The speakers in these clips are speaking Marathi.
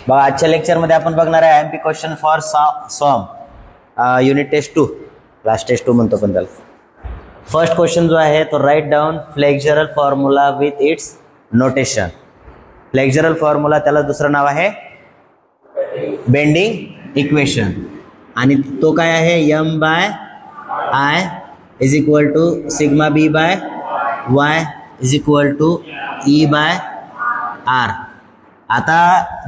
बघा आजच्या लेक्चरमध्ये आपण बघणार आहे MP question for some unit test 2 last test 2 म्हणतो पण त्याला. फर्स्ट क्वेश्चन जो आहे तो write down flexural formula with its notation. Flexural formula त्याला दुसरं नाव आहे बेंडिंग इक्वेशन आणि तो काय आहे m by i is equal to sigma b by y is equal to e by r. आता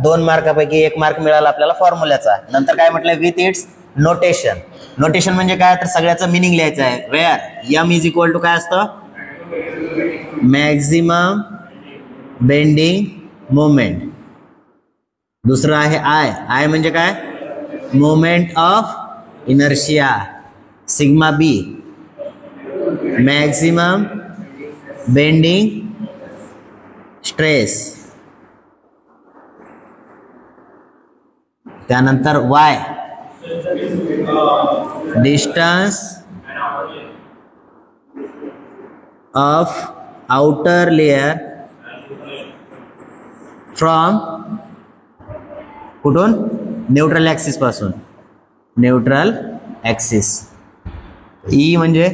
2 मार्कापैकी 1 मार्क मिळाला आपल्याला फॉर्म्युल्याचा. नंतर काय म्हटलंय विथ इट्स नोटेशन. नोटेशन म्हणजे काय तर सगळ्याचं मिनिंग लिहायचं आहे. Where m is equal to काय असतं मॅक्झिमम बेंडिंग मोमेंट. दुसरं आहे I म्हणजे काय moment of inertia. Sigma b maximum bending stress. त्यानंतर y distance of outer layer from कुठून न्यूट्रल ॲक्सिस पासून. Neutral axis. E म्हणजे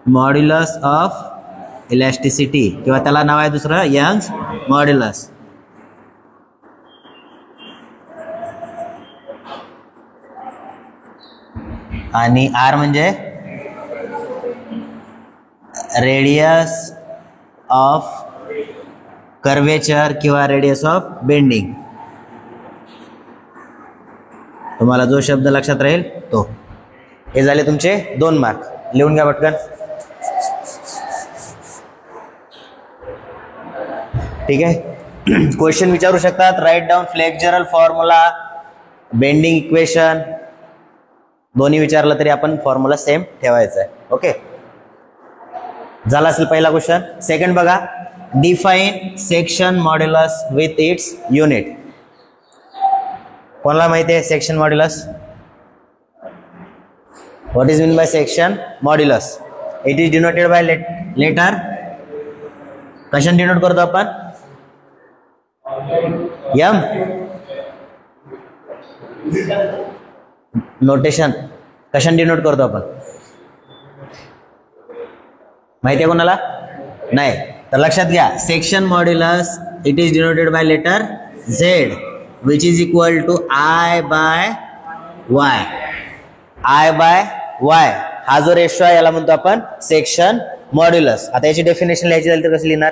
मॉड्युलस ऑफ इलॅस्टिसिटी किंवा त्याला नाव आहे दुसरं यंग्स मॉड्युलस. आणि R म्हणजे रेडियस ऑफ कर्वेचर किंवा रेडियस ऑफ बेंडिंग. तुम्हाला जो शब्द लक्षात राहील तो. हे झाले तुमचे 2 मार्क. लिहून घ्या पटकन. ठीक आहे. क्वेश्चन विचारू शकतात. Right down flexural formula bending equation दोन्ही विचारलं तरी आपण फॉर्म्युला सेम ठेवायचा आहे. ओके झाला असेल पहिला क्वेश्चन. सेकंड बघा define section modulus with its unit. कोणाला माहिती आहे section modulus? What is mean by section modulus? It is denoted by letter. कशाने डिनोट करतो आपण? m. नोटेशन कशाने डिनोट करतो आपण माहिती आहे कोणाला? नाही तर लक्षात घ्या. Section modulus it is denoted by letter z which is equal to I by y. I by y हा जो रेशो आहे याला म्हणतो आपण सेक्शन मॉड्युलस. आता याची डेफिनेशन लिहायची झाली तर कसं लिहिणार?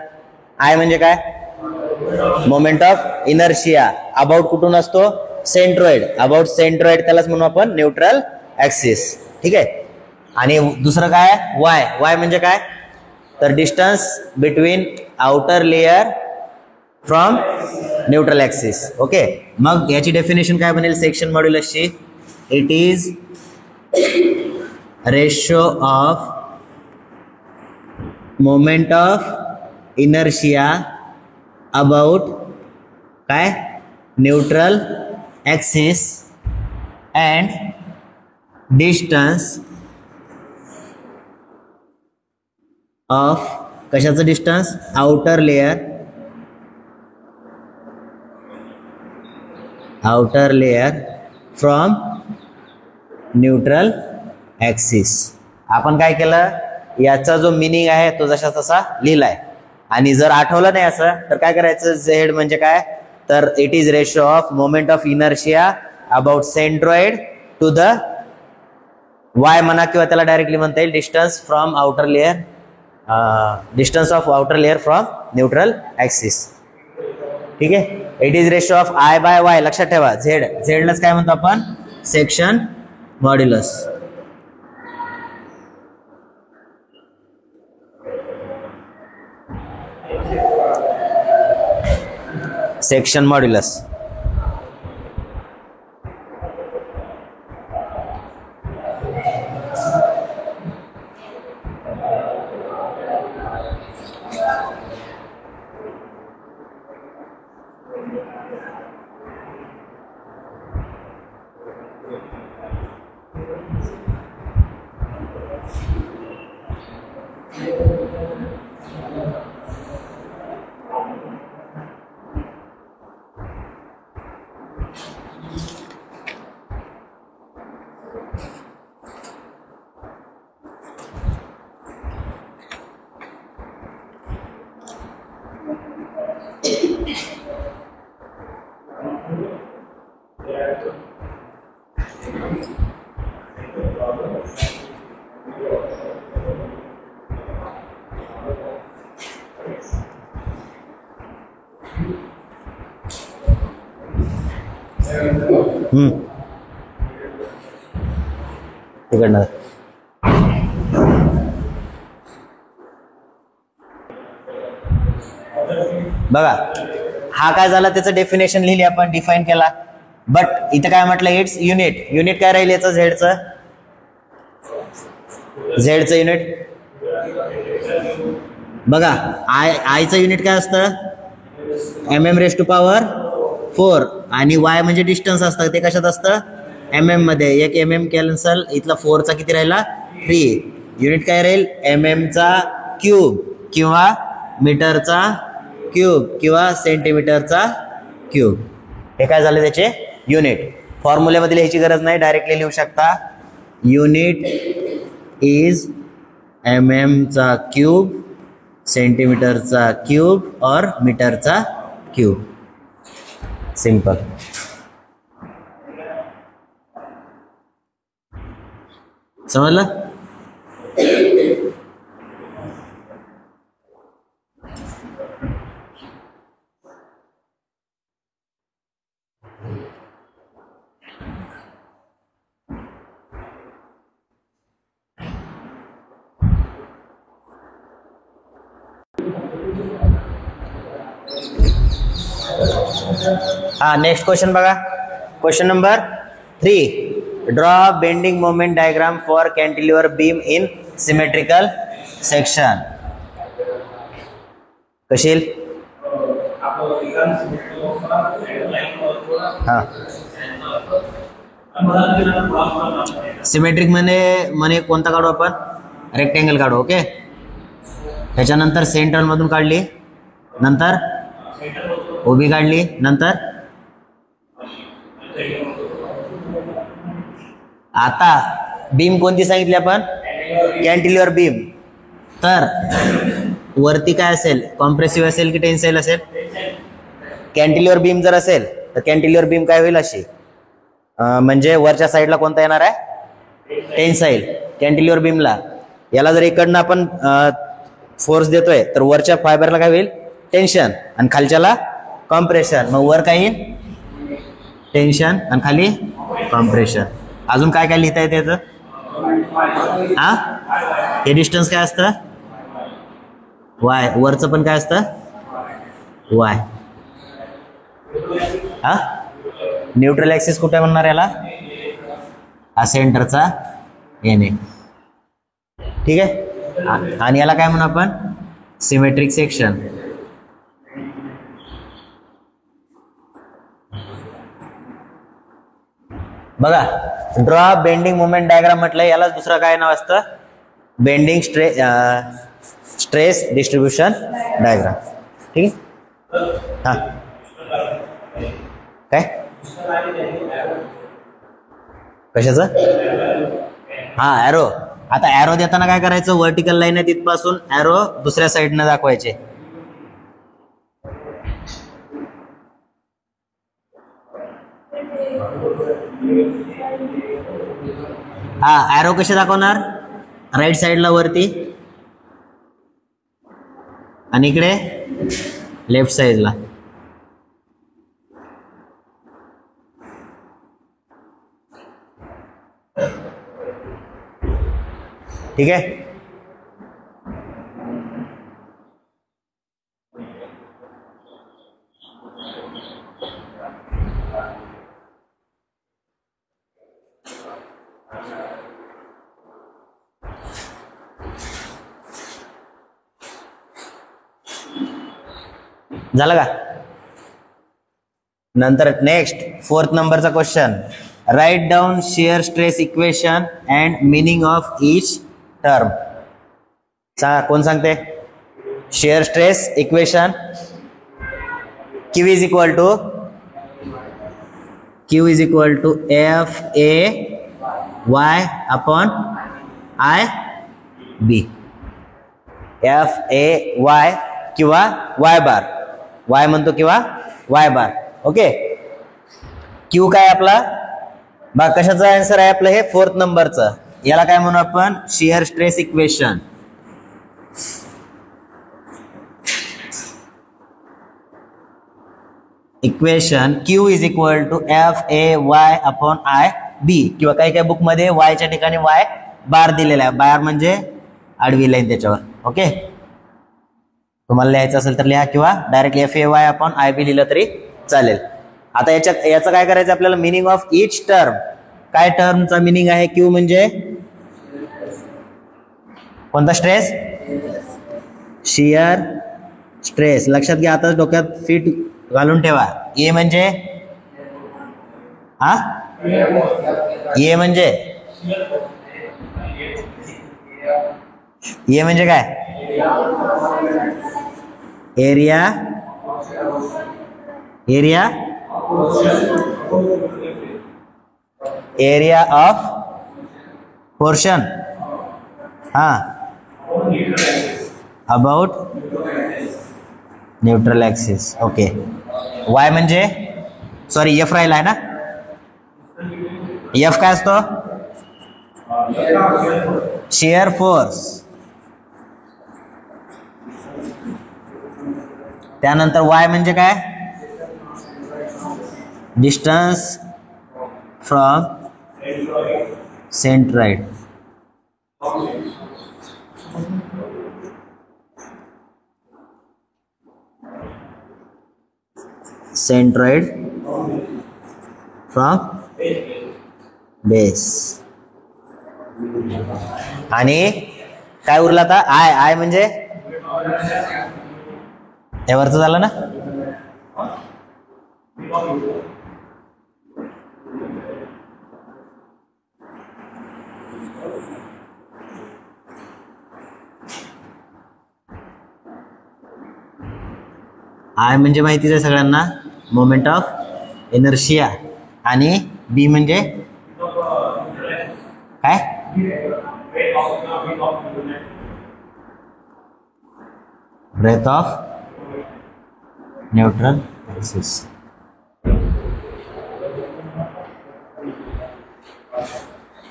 I म्हणजे काय मोमेंट ऑफ इनर्शिया. अबाउट कुठून असतो सेंट्रोइड. अबाउट सेंट्रोइड त्यालाच म्हणू आपण न्यूट्रल ॲक्सिस. ठीक आहे. आणि दुसरं काय y म्हणजे काय तर distance between outer layer from neutral axis. Okay मग याची डेफिनेशन काय बनेल सेक्शन मॉड्युलसची? It is ratio of moment of inertia about काय neutral axis and distance of कशाचं distance outer layer from neutral axis. आपण काय केलं याचा जो मिनिंग आहे तो जसा तसा लिहिलाय. आणि जर आठवलं नाही असं तर काय करायचं z म्हणजे काय तर it is ratio of moment of inertia about centroid to the y म्हणा किंवा त्याला डायरेक्टली म्हणता येईल distance from outer layer distance of outer layer from neutral axis. ठीक आहे. It is ratio of I by y. लक्षात ठेवा z लाच काय म्हणतो आपण सेक्शन मॉड्युलस. Section modulus. तिकडनं बघा, हा काय झाला, त्याचं डेफिनेशन लिहिली आपण, डिफाईन केला. बट इथं काय म्हटलं, इट्स युनिट. युनिट काय राहील याचं? झेडचं युनिट. बघा, आयचं युनिट काय असतं? mm⁴ आणि वाय म्हणजे डिस्टन्स असतं, ते कशात असतं? mm मध्ये. एक mm कॅन्सल, इथला 4चा किती राहिला? 3. युनिट काय राहील? mm-चा क्यूब किंवा मीटरचा क्यूब किंवा सेंटीमीटरचा क्यूब. हे काय झालं त्याचे युनिट. फॉर्म्युल्यामध्ये लिहायची गरज नाही, डायरेक्टली लिहू शकता. युनिट इज mm-चा क्यूब, सेंटीमीटरचा क्यूब और मीटरचा क्यूब. सिंपल. समजलं? हा, नेक्स्ट क्वेश्चन बघा. Question number 3. Draw bending moment diagram for cantilever beam in symmetrical section. कशी? हा, सिमेट्रिक म्हणे कोणता काढू आपण? रेक्टेंगल काढू. ओके, त्याच्यानंतर सेंटर मधून काढली, नंतर उभी काढली, नंतर आता बीम कोणती सांगितली आपण? Cantilever beam. तर वरती काय असेल? कॉम्प्रेसिव्ह असेल की टेन्साईल असेल? कॅन्टिलिव्हर बीम जर असेल तर कॅन्टिलिव्हर बीम काय होईल? अशी म्हणजे वरच्या साईडला कोणता येणार आहे? टेन्साईल. कॅन्टिलिव्हर बीमला याला जर इकडनं आपण फोर्स देतोय तर वरच्या फायबरला काय होईल? टेन्शन, आणि खालच्याला कॉम्प्रेशन. मग वर काय येईल? टेन्शन आणि खाली कॉम्प्रेशन. अजून काय काय लिहिता येते याचं? हा, हे डिस्टन्स काय असतं? वाय. वरचं पण काय असतं? वाय. हा, न्यूट्रल ऍक्सिस कुठे म्हणणार याला? हा सेंटरचा एन. ठीक आहे. आणि याला काय म्हणू आपण? Symmetric section. बघा, ड्रॉ बेंडिंग मोमेंट डायग्राम म्हटलं, याला दुसरं काय नाव असतं? Bending stress distribution diagram. ठीक आहे. हा, काय कशाचं? हा, ॲरो. आता ॲरो देताना काय करायचं? व्हर्टिकल लाईन आहे तिथपासून ॲरो दुसऱ्या साईडनं दाखवायचे. हा, ॲरो कसे दाखवणार? राईट साईडला वरती आणि इकडे लेफ्ट साईडला. ठीक आहे. झालं का? नंतर नेक्स्ट 4th नंबरचा question. Right down shear stress equation and meaning of each term. कोण सांगते? Shear stress equation. Q is equal to FA_Y upon IB. FA_Y किंवा Y बार. वाय म्हणतो किंवा वाय बार. ओके, क्यू काय आपला बघ कशाचं आन्सर आहे आपलं हे 4th नंबरचं. याला काय म्हणू आपण shear stress equation. Equation Q is equal to FA/Y/IB किंवा काही काही बुक मध्ये वायच्या ठिकाणी वाय बार दिलेला आहे. बार म्हणजे आडवी लाईन त्याच्यावर. ओके, तुम्हाला लिहायचं असेल तर लिहा किंवा डायरेक्टली FA/Y/IB लिहिलं तरी चालेल. आता याचं काय करायचं आपल्याला मिनिंग ऑफ इच टर्म. काय टर्मचा मिनिंग आहे Q म्हणजे कोणता स्ट्रेस शियर स्ट्रेस. लक्षात घ्या, आता डोक्यात फिट घालून ठेवा. ए म्हणजे ए म्हणजे काय area area of portion about neutral axis. Okay, Y म्हणजे सॉरी एफ राहिला आहे ना. एफ काय असतो शियर फोर्स. त्यानंतर वाय म्हणजे काय distance from centroid. Centroid from base. आणि काय उरला आता आय. आय म्हणजे यावरचं झालं ना. आय म्हणजे माहितीच आहे सगळ्यांना मोमेंट ऑफ इनर्शिया. आणि बी म्हणजे काय ब्रेथ ऑफ न्यूट्रल ऍक्सिस.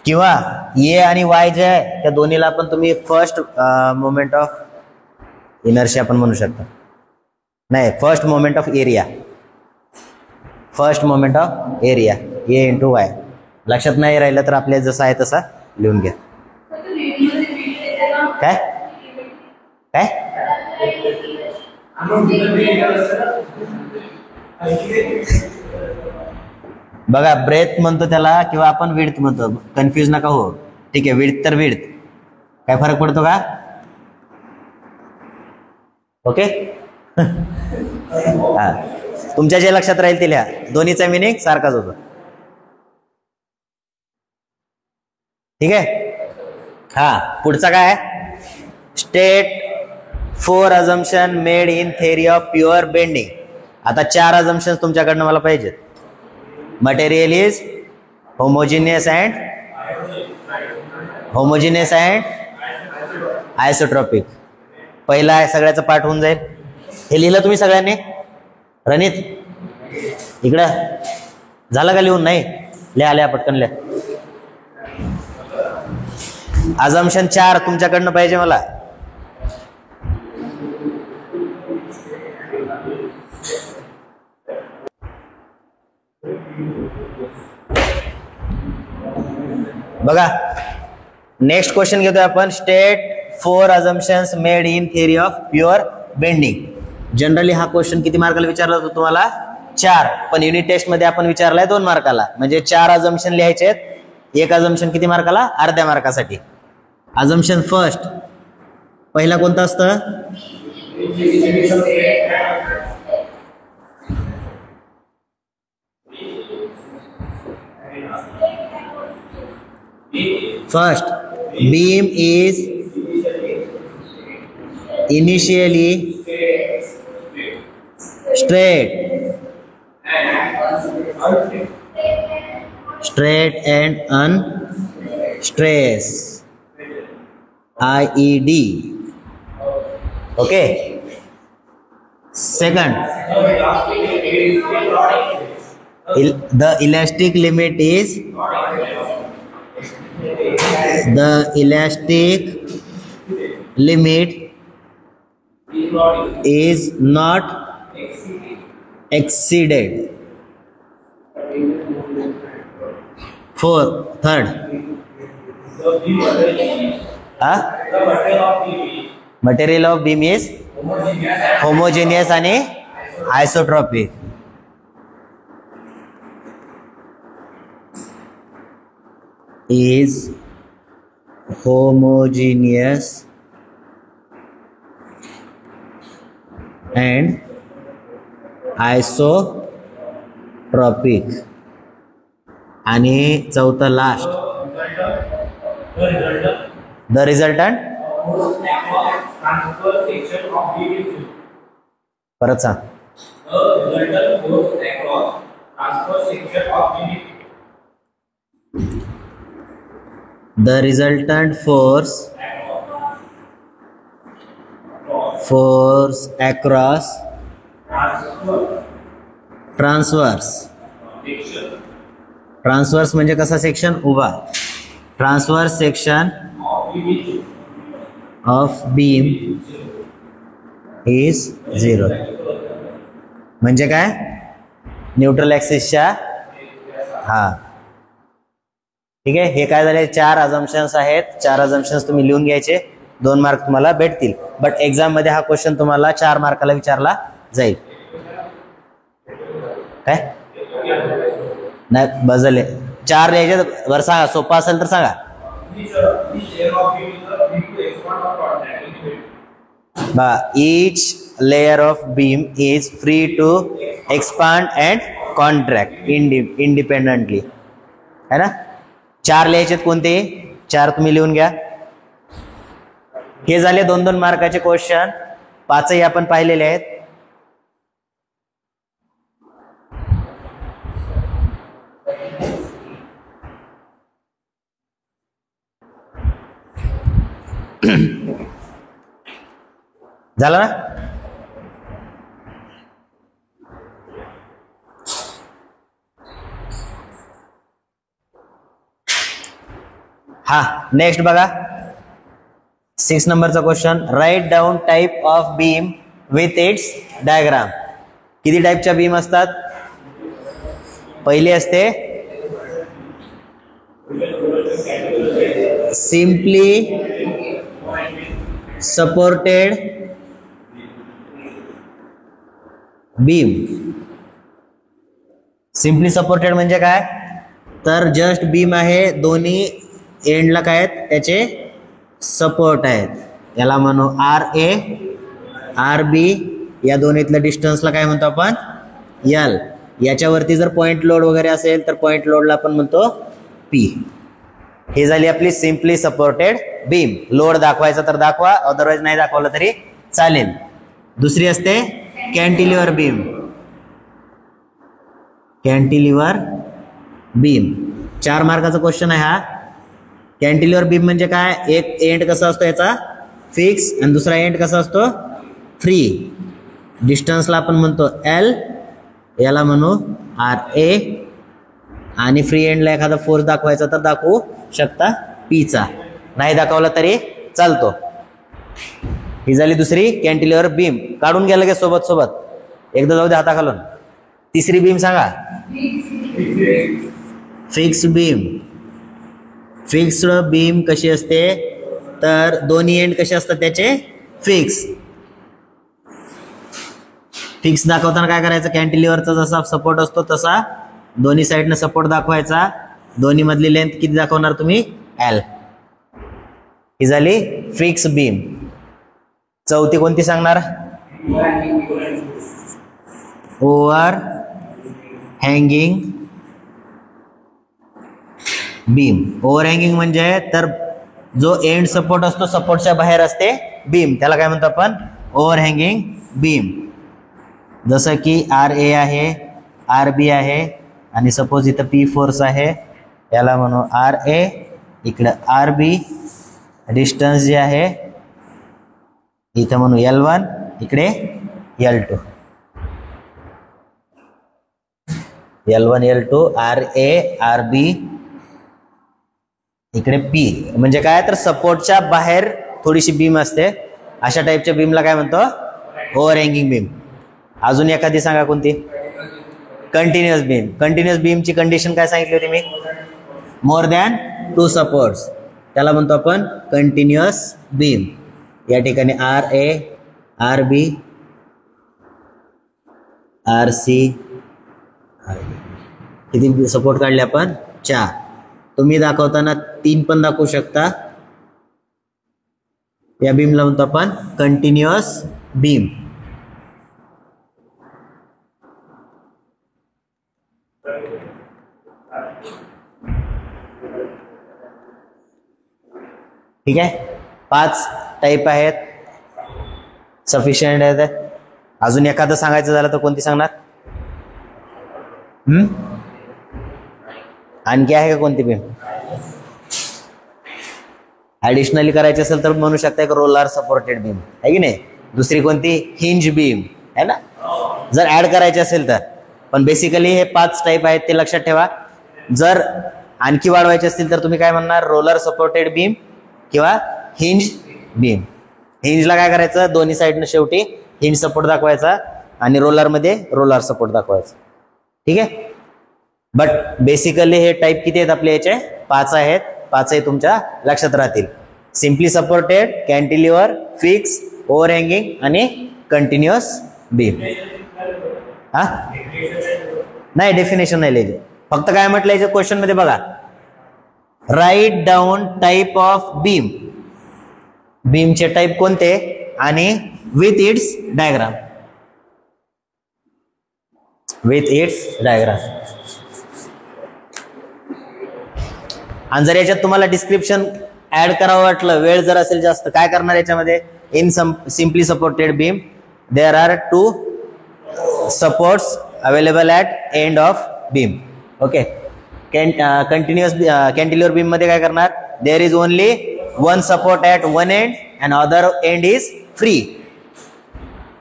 किंवा ए आणि वाय जे आहे त्या दोन्हीला पण तुम्ही फर्स्ट मोमेंट ऑफ इनर्शिया पण म्हणू शकता. नाही, first moment of area. First moment of area A into Y. लक्षात नाही राहिलं तर आपल्या जसं आहे तसा लिहून घ्या. काय काय बघा, ब्रेथ म्हणतो त्याला किंवा आपण विड्थ म्हणतो. कन्फ्यूज नका हो. ठीक आहे, विड्थ तर विड्थ. काय फरक पडतो का. ओके, हा, तुमच्या जे लक्षात राहील ते लिहा. दोन्हीचा मिनिंग सारखाच होतो. ठीक आहे. हा, पुढचा काय state 4 assumption made in theory of pure bending. आता 4 अजम्पशन तुमच्याकडनं मला पाहिजेत. Material is homogeneous and isotropic. पहिला आहे सगळ्याचं पाठ होऊन जाईल. हे लिहिलं तुम्ही सगळ्यांनी. रणित इकडं झालं का लिहून. नाही लिहा पटकन लिहा. अजम्पशन 4 तुमच्याकडनं पाहिजे मला. बघा, नेक्स्ट क्वेश्चन घेतोय आपण. State 4 assumptions made in theory of pure bending. Generally हा क्वेश्चन किती मार्काला विचारला होता तुम्हाला 4. पण युनिट टेस्ट मध्ये आपण विचारलाय 2 मार्काला. म्हणजे 4 अजम्पशन लिहायचे आहेत. एक अजम्पशन किती मार्काला अर्ध्या मार्कासाठी. अजम्पशन फर्स्ट पहिला कोणता असतं first beam is initially straight and unstressed IED. Okay. Second, the elastic limit is not exceeded. Third, material of beam is homogeneous and isotropic. Is homogeneous and isotropic. आणि चौथा लास्ट, the resultant परत सांग. The resultant force across transverse म्हणजे कसा सेक्शन, उभा. Transverse section of beam is 0. म्हणजे काय, न्यूट्रल ऍक्सिसच्या. हा ठीक आहे. हे काय झाले, 4 अझम्पशन्स आहेत. 4 अझम्पशन्स तुम्ही लिहून घ्यायचे, 2 मार्क तुम्हाला भेटतील. बट एक्झाम मध्ये हा क्वेश्चन तुम्हाला 4 मार्काला विचारला जाईल. काय नाही बजले 4 लिहायचे वर, सांगा. सोपा असेल तर सांगा. Each layer of beam is free to expand and contract independently. है ना. 4 लिहायचे कोणते, 4 तुम्ही लिहून घ्या. हे झाले 2-2 मार्काचे क्वेश्चन. 5ही आपण पाहिलेले आहेत. झालं ना. हा नेक्स्ट बघा, 6 नंबरचा question. Right down type of beam with its diagram. किती टाईपच्या बीम असतात. पहिली असते simply supported beam. Simply supported म्हणजे काय, तर जस्ट बीम आहे, दोन्ही एंडला काय आहेत, त्याचे सपोर्ट आहेत. याला म्हणू RA RB. या दोन्हीतल्या डिस्टन्सला काय म्हणतो आपण, L. याच्यावरती जर पॉइंट लोड वगैरे असेल तर पॉइंट लोडला आपण म्हणतो P. ही झाली आपली सिम्पली सपोर्टेड बीम. लोड दाखवायचा तर दाखवा, अदरवाइज नाही दाखवलं तरी चालेल. दुसरी असते कॅन्टिलिव्हर बीम. कॅन्टिलिव्हर बीम 4 मार्काचा क्वेश्चन आहे हा. कॅन्टिलिव्हर बीम म्हणजे काय, एक एंड कसा असतो याचा फिक्स आणि दुसरा एंड कसा असतो फ्री. डिस्टन्सला आपण म्हणतो L, याला म्हणू RA. आणि फ्री एंडला एखादा फोर्स दाखवायचा तर दाखवू शकता P चा, नाही दाखवला तरी चालतो. ही झाली दुसरी कॅन्टिलिव्हर बीम. काढून घ्या लगेच सोबत सोबत, एकदा जाऊ दे हाताखालून. तिसरी बीम सांगा, फिक्स बीम. फिक्स्ड बीम कशी असते, तर दोन्ही एंड कसे असतात त्याचे फिक्स. फिक्स दाखवताना काय करायचं, कॅन्टिलिव्हरचा जसा सपोर्ट असतो तसा दोन्ही साईडने सपोर्ट दाखवायचा. दोन्ही मधली लेंथ किती दाखवणार तुम्ही, L. ही झाली फिक्स बीम. चौथी कोणती सांगणार, over hanging beam. Over hanging म्हणजे तर जो एंड सपोर्ट असतो सपोर्टच्या बाहेर असते बीम, त्याला काय म्हणतो आपण, ओव्हर हँगिंग बीम. जसं की RA आहे, RB आहे आणि सपोज इथं P फोर्स आहे, याला म्हणू RA. इकडे RB. डिस्टन्स जे आहे इथं म्हणू L1, इकडे L2, L1 L2 RA RB इकडे P म्हणजे काय तर सपोर्टच्या बाहेर थोडीशी बीम असते, अशा टाईपच्या बीमला काय म्हणतो, ओव्हर हँगिंग बीम. अजून एखादी सांगा कोणती. Continuous beam. कंटिन्युअस बीमची कंडिशन काय सांगितली होती मी, मोर दॅन 2 सपोर्ट्स, त्याला म्हणतो आपण कंटिन्युअस बीम. या ठिकाणी RA RB RC किती सपोर्ट काढले आपण, 4. तुम्ही दाखवताना 3 पण दाखवू शकता. या बीमला म्हणतो आपण कंटिन्युअस बीम. ठीक आहे, 5 टाईप आहेत, सफिशियंट आहेत. अजून एखादं सांगायचं झालं तर कोणती सांगणार. आणखी आहे का कोणती बीम ऍडिशनली करायची असेल तर म्हणू शकता एक रोलर सपोर्टेड बीम आहे की नाही. दुसरी कोणती, हिंज बीम आहे ना, जर ऍड करायचे असेल तर. पण बेसिकली हे 5 टाईप आहेत ते लक्षात ठेवा. जर आणखी वाढवायचे असतील तर तुम्ही काय म्हणणार, रोलर सपोर्टेड बीम किंवा हिंज बीम. हिंजला काय करायचं, दोन्ही साईडनं शेवटी हिंज सपोर्ट दाखवायचा आणि रोलर मध्ये रोलर सपोर्ट दाखवायचा. ठीक आहे. बट बेसिकली हे टाईप किती आहेत आपले, याचे 5 आहेत. 5 तुमच्या लक्षात राहतील. Simply supported, cantilever, fix, over hanging आणि कंटिन्युअस बीम. हा नाही, डेफिनेशन नाही लिहिले, फक्त काय म्हटलं याच्या क्वेश्चन मध्ये बघा, right down type of beam. बीमचे टाईप कोणते आणि with its diagram. With its diagram. आणि जर याच्यात तुम्हाला डिस्क्रिप्शन ऍड करावं वाटलं, वेळ जर असेल जास्त, काय करणार याच्यामध्ये, in simply supported beam there are 2 supports available at end of beam. Okay. Continuous cantilever beam मध्ये काय करणार, there is only 1 support at 1 end and other end is free.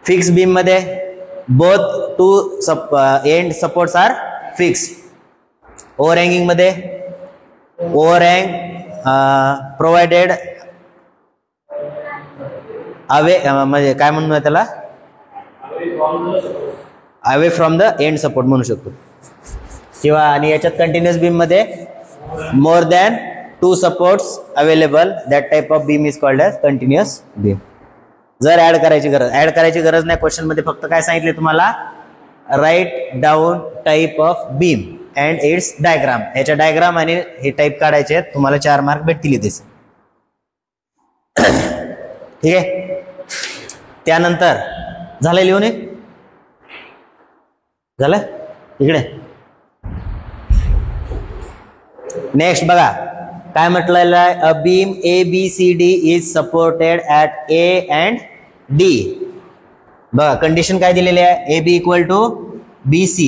Fix beam मध्ये both 2 end supports are fix. Over hanging मध्ये ओव्हरहँग प्रोव्हाइडेड अवे, म्हणजे काय म्हणूया त्याला, away from the end support म्हणू शकतो. किंवा आणि याच्यात कंटिन्युअस बीम मध्ये more than 2 supports available, that type of beam is called as continuous beam. जर ऍड करायची गरज नाही, क्वेश्चन मध्ये फक्त काय सांगितले तुम्हाला, right down type of beam and its diagram. याच्या डायग्राम आणि हे टाईप काढायचे आहेत, तुम्हाला 4 मार्क भेटतील इथेच. ठीक आहे. त्यानंतर झालं लिहून, झालं इकडे. नेक्स्ट बघा काय म्हटलेलं आहे, a beam ABCD is supported at A and D. बघा कंडिशन काय दिलेली आहे, AB equal to BC,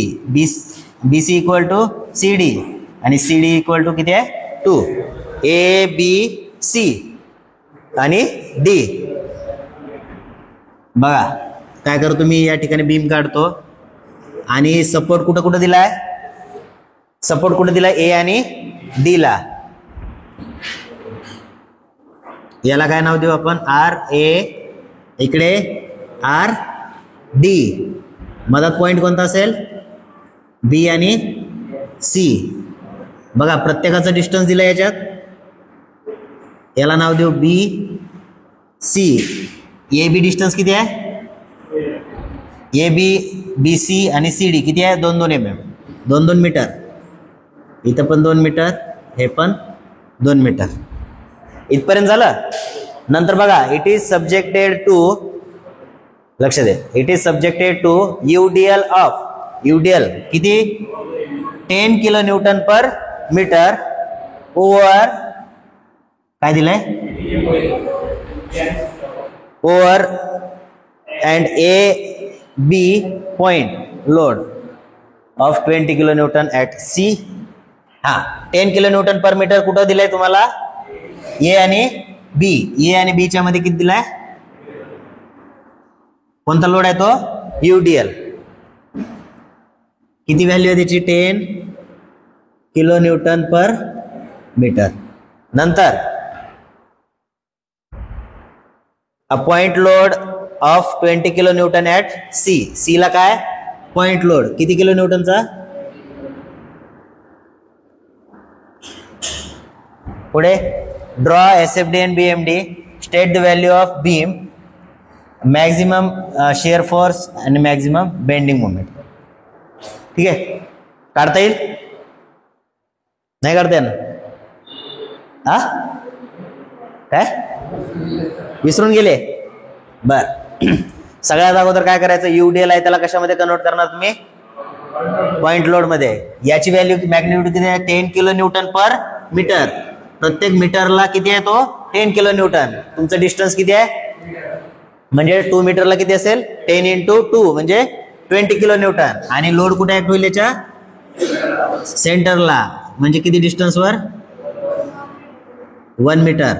BC equal to CD आणि CD इक्वल टू किती आहे 2. ABC आणि D. बघा काय करतो मी, या ठिकाणी बीम काढतो आणि सपोर्ट कुठं कुठं दिलाय, सपोर्ट कुठं दिलाय, A आणि D ला. याला काय नाव देऊ आपण, RA, इकडे RD. मधात पॉइंट कोणता असेल, B आणि C. बघा प्रत्येकाचा डिस्टन्स दिला याच्यात, याला नाव देऊ BC. AB डिस्टन्स किती आहे, AB BC आणि CD किती आहे, 2-2 mm, 2-2 मीटर. इथं पण 2 मीटर, हे पण 2 मीटर. इथपर्यंत झालं. नंतर बघा, इट इज सब्जेक्टेड टू, लक्ष दे, it is subjected to UDL of, UDL किती 10 kilo newton per metre over, काय दिलंय, over and AB point load of 20 kilo newton at C. हा 10 किलो न्यूटन पर मीटर कुठं दिलंय तुम्हाला, A आणि B. A आणि B च्या मध्ये किती दिलाय, कोणता लोड आहे तो UDL किती व्हॅल्यू आहे त्याची 10 किलो न्यूटन पर मीटर. नंतर a point load of 20 kilo newton at C ला काय पॉइंट लोड किती किलो न्यूटनचा. पुढे draw SFD and BMD, state the value of beam, maximum shear force आणि मॅक्झिमम बेंडिंग मोमेंट. ठीक आहे, काढता येईल नाही काढता येणार. हा काय विसरून गेले. बर सगळ्यात अगोदर काय करायचं, UDL आहे त्याला कशामध्ये कन्वर्ट करणार तुम्ही, पॉइंट लोड मध्ये. याची व्हॅल्यू मॅग्निट्यूड किती आहे 10 किलो न्यूटन पर मीटर. प्रत्येक मीटरला किती आहे तो 10 किलो न्यूटन. तुमचं डिस्टन्स किती आहे म्हणजे 2 मीटरला किती असेल 10 into 2 म्हणजे 20 किलो न्यूटन. आणि लोड कुठे ऍक्ट होईल याच्या सेंटरला म्हणजे किती डिस्टन्स वर 1 मीटर.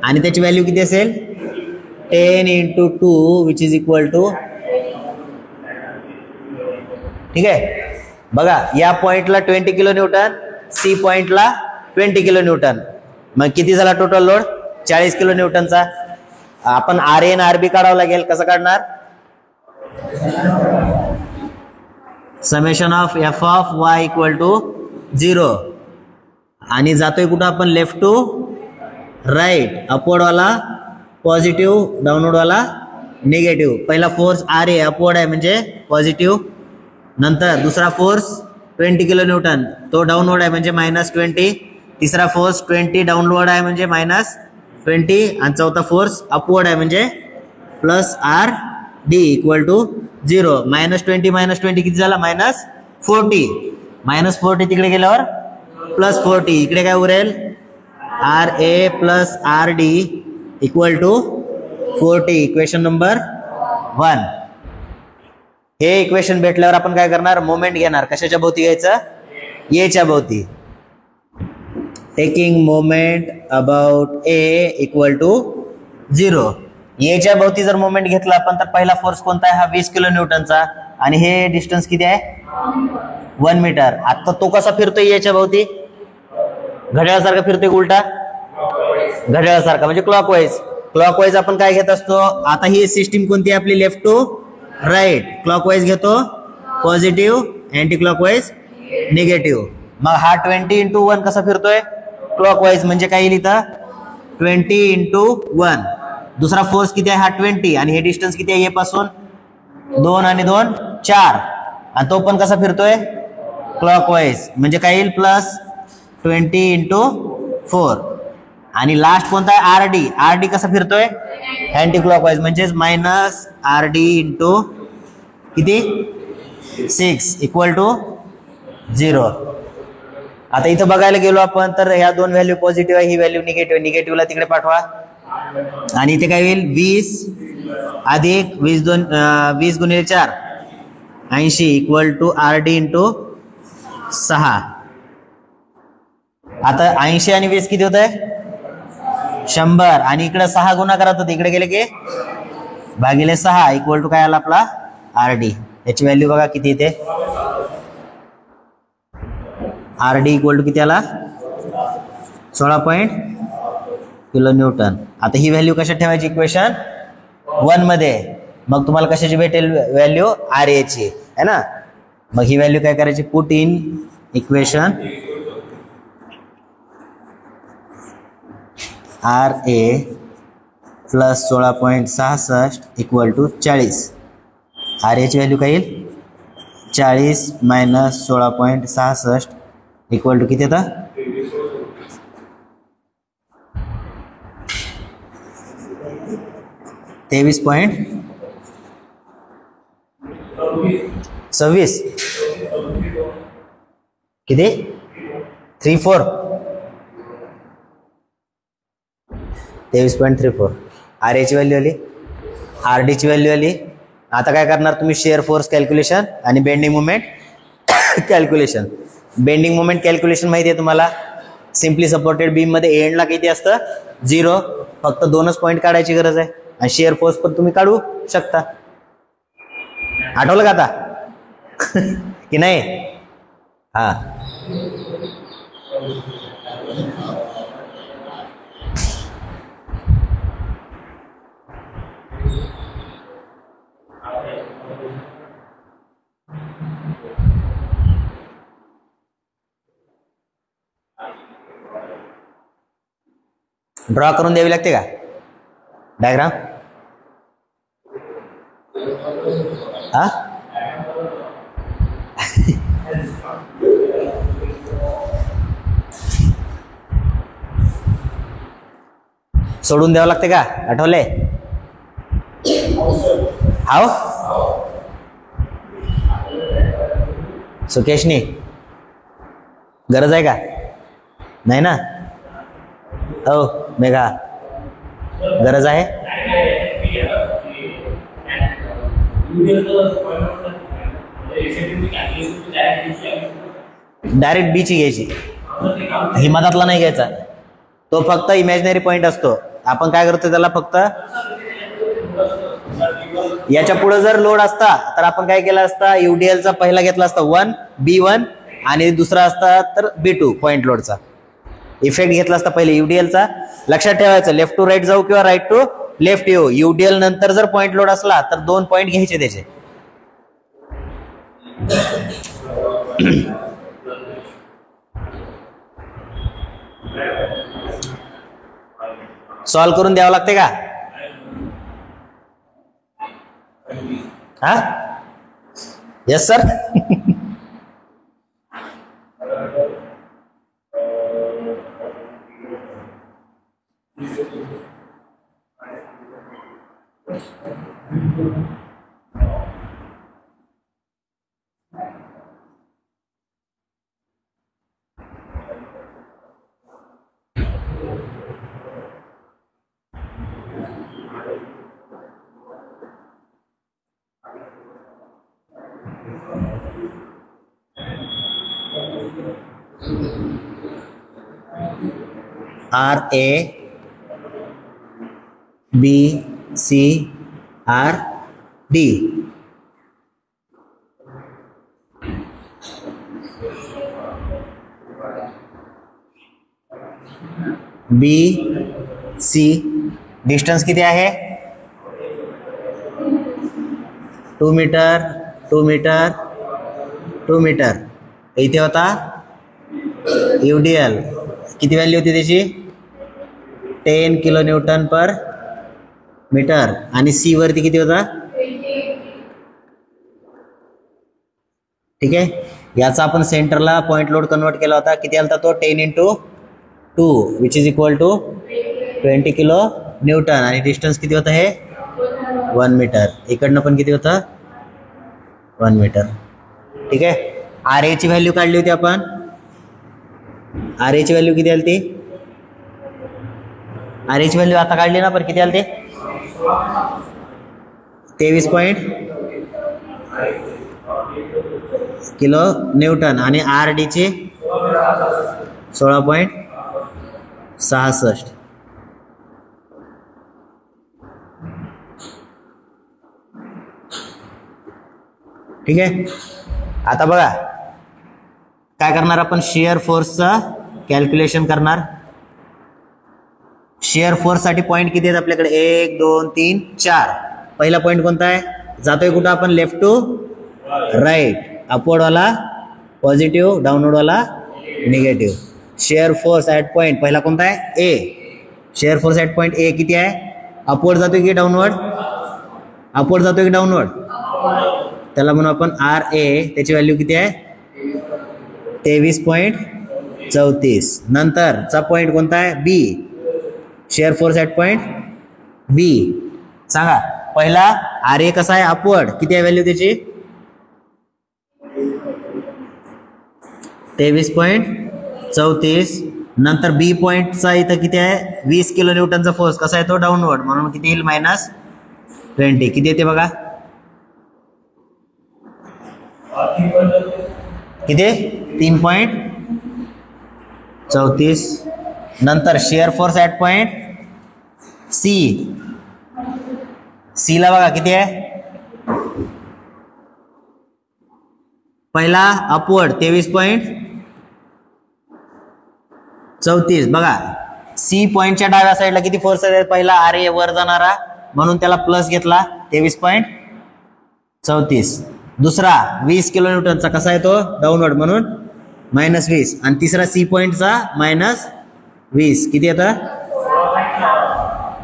आणि त्याची व्हॅल्यू किती असेल 10 into 2 which is equal to. ठीक आहे बघा या पॉइंटला 20 किलो न्यूटन, सी पॉइंटला 20 किलो न्यूटन. मग किती झाला टोटल लोड 40 किलो न्यूटनचा. आपण RA आणि RB काढावं लागेल. कसं काढणार, summation of F of Y equal to 0. आणि जातोय कुठं आपण लेफ्ट टू राईट. अपवर्ड वाला पॉझिटिव्ह, डाऊनवर्ड वाला निगेटिव्ह. पहिला फोर्स RA अपवर्ड आहे म्हणजे पॉझिटिव्ह. नंतर दुसरा फोर्स 20 किलो न्यूटन तो डाऊनवर्ड आहे म्हणजे -20. तिसरा फोर्स 20 डाऊनवर्ड आहे म्हणजे -20. आणि चौथा फोर्स अपवर्ड आहे म्हणजे +RD इक्वल टू 0. -20 किती झाला -40. -40 तिकडे गेल्यावर +40. इकडे काय उरेल RA + RD equal to 40. Equation number 1. हे इक्वेशन भेटल्यावर आपण काय करणार, मोमेंट घेणार. कशाच्या भोवती घ्यायचं, एच्या भोवती. Taking moment about A equal to 0. एच्या भोवती जर मोमेंट घेतला आपण तर पहिला फोर्स कोणता आहे, हा 20 किलो न्यूटनचा. आणि हे डिस्टन्स किती आहे 1 मीटर. आता तो कसा फिरतोय याच्या भोवती, घड्याळासारखा फिरतोय उलटा, घड्याळासारखा म्हणजे क्लॉकवाईज. क्लॉकवाईज आपण काय घेत असतो, आता ही सिस्टीम कोणती आहे आपली, लेफ्ट टू राईट. क्लॉकवाईज घेतो पॉझिटिव्ह, अँटी क्लॉकवाईज निगेटिव्ह. मग हा 20 into 1 कसा फिरतोय क्लॉकवाईज म्हणजे काय येईल इथं 20 into 1. दुसरा फोर्स किती आहे हा 20. आणि हे डिस्टन्स किती आहे A पासून 2 आणि 2 4. आणि तो पण कसा फिरतोय क्लॉकवाईज म्हणजे काय येईल +20 into 4. आणि लास्ट कोणता आहे RD. RD कसा फिरतोय अँटी क्लॉकवाईज म्हणजेच -RD into किती 6 इक्वल टू 0. आता इथं बघायला गेलो आपण तर ह्या दोन व्हॅल्यू पॉझिटिव्ह आहे, ही व्हॅल्यू निगेटिव्ह. निगेटिव्हला तिकडे पाठवा. आणि इथे काय होईल 20 अधिक 20 गुणिले 4 80 इक्वल टू RD into 6. आता 80 आणि 20 किती होत आहे 100. आणि इकडे 6 गुणाकारात होते, इकडे गेले की भागिले 6 इक्वल टू काय आला आपला RD. याची व्हॅल्यू बघा किती येते, RD इक्वल टू किती आला 16 किलो न्यूटन. आता ही व्हॅल्यू कशा ठेवायची इक्वेशन 1 मध्ये. मग तुम्हाला कशाची भेटेल व्हॅल्यू RA ची है ना. मग ही व्हॅल्यू काय करायची, put in equation RA + 16.66 equal to 40. RA ची व्हॅल्यू काय येईल 40 - 16.66 इक्वल टू किती येतं 23.26 किती 34 23.34. RA ची व्हॅल्यू आली, RD ची व्हॅल्यू आली. आता काय करणार तुम्ही, शेअर फोर्स कॅल्क्युलेशन आणि bending moment calculation. Bending moment calculation माहिती आहे तुम्हाला, सिम्पली सपोर्टेड बीम मध्ये एंडला किती असतं 0. फक्त 2च पॉईंट काढायची गरज आहे. आणि शेअर फोर्स पण तुम्ही काढू शकता. आठवलं का आता? की नाही? हा, ड्रॉ करून द्यावी लागते का डायग्राम? हा, सोडून द्यावं लागते का? आठवले? हाव सुकेशनी गरज आहे का? नाही ना? हो मेघा, गरज आहे? डायरेक्ट बी ची घ्यायची, ही मधातला नाही घ्यायचा. तो फक्त इमॅजिनरी पॉइंट असतो. आपण काय करतो त्याला, फक्त याच्या पुढे जर लोड असता तर आपण काय केलं असता, UDL चा पहिला घेतला असता 1 B1 आणि दुसरा असता तर B2 पॉइंट लोडचा इफेक्ट घेतला असता पहिले UDL चा. लक्षात ठेवायचं, लेफ्ट टू राईट जाऊ किंवा राईट टू लेफ्ट येऊ, UDL नंतर जर पॉइंट लोड असला तर 2 पॉइंट घ्यायचे त्याचे. सॉल्व करून द्यावं लागते का? हा, yes sir. RA BCRD. BC distance किती आहे? 2 मीटर 2 मीटर 2 मीटर. इथे होता UDL, किती व्हॅल्यू होती त्याची? 10 किलो न्यूटन पर मीटर. आणि C वरती किती होता? ठीक आहे, याचा आपण सेंटरला पॉइंट लोड कन्वर्ट केला होता. किती आलता तो? 10 into 2 which is equal to 20 kilo newton. आणि डिस्टन्स किती होता हे? 1 मीटर. इकडनं पण किती होतं? 1 मीटर. ठीक आहे, RA ची व्हॅल्यू काढली होती आपण. RA ची व्हॅल्यू किती आली ती? RA ची व्हॅल्यू आता काढली ना, पण किती आली ते? 23 किलो न्यूटन. आणि RD ची 16.66. ठीक आहे, आता बघा काय करणार आपण, शिअर फोर्सचं कॅल्क्युलेशन करणार. शिअर फोर्स साठी पॉइंट किती आहेत आपल्याकडे? 1 2 3 4. पहिला पॉइंट कोणता आहे? जातोय कुठं आपण? Left to right. अपवर्ड वाला पॉझिटिव्ह, डाऊनवर्ड वाला negative. Shear force at point पहिला कोणता आहे? A. Shear force at point A किती आहे? अपवर्ड जातोय की डाऊनवर्ड? अपवर्ड जातोय की डाऊनवर्ड? त्याला म्हणू आपण RA. त्याची व्हॅल्यू किती आहे? 23.34. नंतरचा पॉइंट कोणता आहे? B. Share force at point B. सांगा पहिला RA कसा आहे? अपवर्ड. किती आहे व्हॅल्यू त्याची? 23.34. नंतर B पॉइंटचा इथं किती आहे? 20 किलो न्यूटनचा फोर्स. कसा आहे तो? डाऊनवर्ड. म्हणून किती येईल? -20. किती येते बघा? किती? 3.34. नंतर share force at point C. C ला बघा किती आहे? पहिला अपवर्ड 23.34 बघा. सी पॉइंटच्या डाव्या साईडला किती फोर्स आहे? पहिला आर ए वर जाणारा म्हणून त्याला प्लस घेतला 23.34. दुसरा 20 किलोन्यूटनचा कसा आहे तो? डाऊनवर्ड म्हणून -20. आणि तिसरा सी पॉइंटचा -20 किती येतं?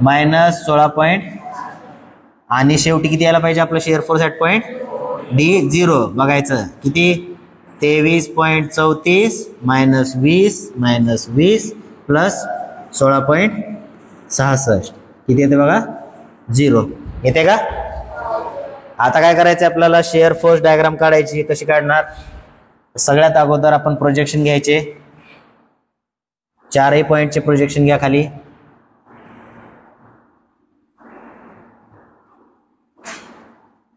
-16. आणि शेवटी किती यायला पाहिजे आपलं share force at point D 0 बघायचं. किती? 23.34 -20 -20 प्लस 16.66 किती येते बघा? 0 येते का? आता काय करायचं आपल्याला? शेअर फोर्स डायग्राम काढायची. कशी काढणार? सगळ्यात अगोदर आपण प्रोजेक्शन घ्यायचे. चारही पॉइंटचे प्रोजेक्शन घ्या खाली.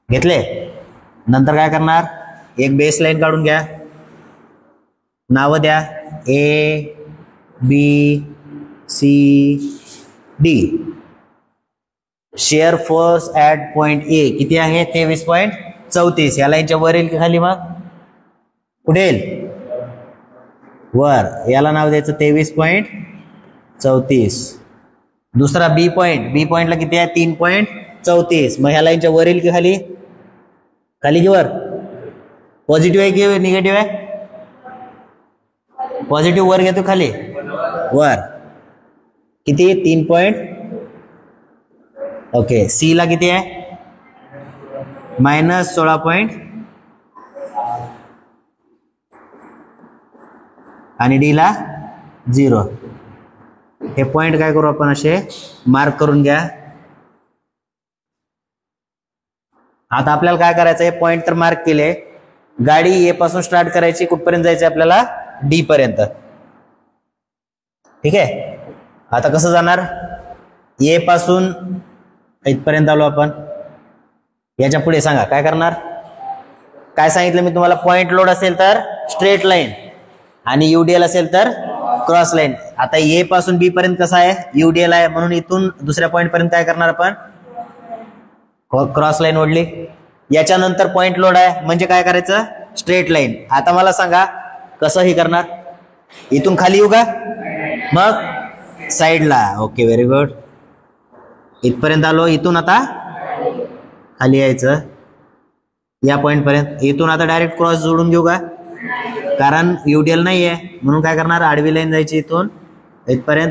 घेतले. नंतर काय करणार? एक बेस लाईन काढून घ्या. नावं द्या A B C D. Shear force at point A किती आहे? 23.34. या लाईनच्या वर येईल की खाली? मग कुठे येईल? वर. याला नाव द्यायचं 23.34. दुसरा बी पॉइंट. बी पॉइंटला किती आहे? 3.34. मग ह्या लाईनच्या वर येईल की खाली? खाली की वर? पॉझिटिव्ह आहे की निगेटिव्ह आहे? पॉझिटिव्ह वर घेतो, खाली वर. किती? 3. ओके. सी ला किती आहे? -16. आणि डी ला 0. हे पॉइंट काय करू आपण? असे मार्क करून घ्या. आता आपल्याला काय करायचं? हे पॉइंट तर मार्क केले. गाडी ए पासून स्टार्ट करायची. कुठपर्यंत जायचं आपल्याला? डी पर्यंत. ठीक आहे. आता कसं जाणार? ए पासून इथपर्यंत आलो आपण. याच्या पुढे सांगा काय करणार? काय सांगितलं मी तुम्हाला? पॉइंट लोड असेल तर स्ट्रेट लाईन आणि युडीएल असेल तर क्रॉस लाईन. आता ए पासून बी पर्यंत कसं आहे? युडीएल आहे म्हणून इथून दुसऱ्या पॉइंट पर्यंत काय करणार आपण? क्रॉस लाईन ओढली. याच्यानंतर पॉइंट लोड आहे म्हणजे काय करायचं? Straight line. आता मला सांगा कसं हे करणार? इथून खाली येऊ का? मग साईडला. Okay, very good. इथपर्यंत आलो. इथून आता खाली यायचं या पॉइंट पर्यंत. इथून आता डायरेक्ट क्रॉस जोडून घेऊ का? कारण युडीएल नाही आहे म्हणून काय करणार? आडवी लाईन जायची इथून इथपर्यंत.